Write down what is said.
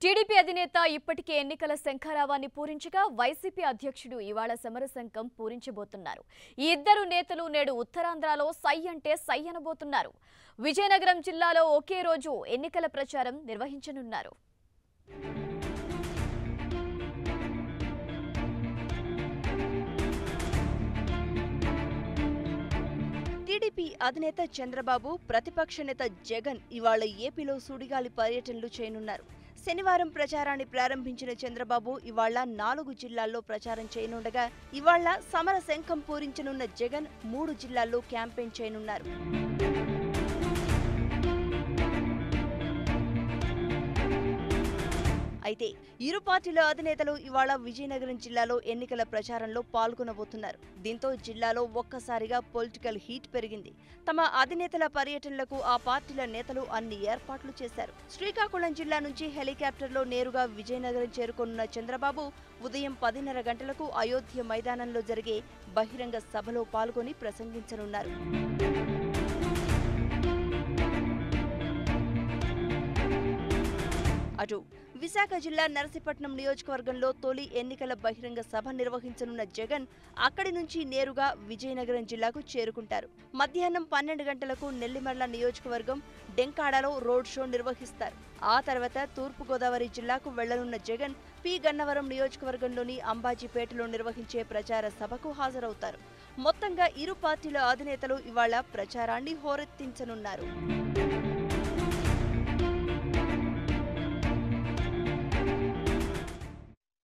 TDP అధినేత ఇప్పటికే ఎన్నికల శంఖారావాన్ని పూరించగా వైసీపీ అధ్యక్షుడు ఇవాళ సమరశంఖం పూరించబోతున్నారు. ఈ ఇద్దరు నేతలు నేడు ఉత్తరాంధ్రలో సై అంటే సై అనబోతున్నారు. విజయనగరం జిల్లాలో ఒకే రోజు ఎన్నికల ప్రచారం నిర్వహించనున్నారు. టీడీపీ అధినేత చంద్రబాబు, ప్రతిపక్ష నేత జగన్ ఇవాళ ఏపీలో సుడిగాలి పర్యటనలు చేయనున్నారు. శనివారం ప్రచారాన్ని ప్రారంభించిన చంద్రబాబు ఇవాళ 4 జిల్లాల్లో ప్రచారం చేయనుండగా ఇవాళ సమర శంఖం పూరించనున్న జగన్ 3 జిల్లాల్లో క్యాంపెయిన్ చేయనున్నారు. అయితే ఇరు పార్టీల అధినేతలు ఇవాళ విజయనగరం జిల్లాలో ఎన్నికల ప్రచారంలో పాల్గొనబోతున్నారు. దీంతో జిల్లాలో ఒక్కసారిగా పొలిటికల్ హీట్ పెరిగింది. తమ అధినేతల పర్యటనలకు ఆ పార్టీల నేతలు అన్ని ఏర్పాట్లు చేశారు. శ్రీకాకుళం జిల్లా నుంచి హెలికాప్టర్లో నేరుగా విజయనగరం చేరుకోనున్న చంద్రబాబు ఉదయం 10:30 గంటలకు అయోధ్య మైదానంలో జరిగే బహిరంగ సభలో పాల్గొని ప్రసంగించనున్నారు. అటు విశాఖ జిల్లా నరసీపట్నం నియోజకవర్గంలో తొలి ఎన్నికల బహిరంగ సభ నిర్వహించనున్న జగన్ అక్కడి నుంచి నేరుగా విజయనగరం జిల్లాకు చేరుకుంటారు. మధ్యాహ్నం 12 గంటలకు నెల్లిమర్ల నియోజకవర్గం డెంకాడలో రోడ్ షో నిర్వహిస్తారు. ఆ తర్వాత తూర్పుగోదావరి జిల్లాకు వెళ్లనున్న జగన్ పి గన్నవరం నియోజకవర్గంలోని అంబాజీపేటలో నిర్వహించే ప్రచార సభకు హాజరవుతారు. మొత్తంగా ఇరు పార్టీల అధినేతలు ఇవాళ ప్రచారాన్ని హోరెత్తించనున్నారు.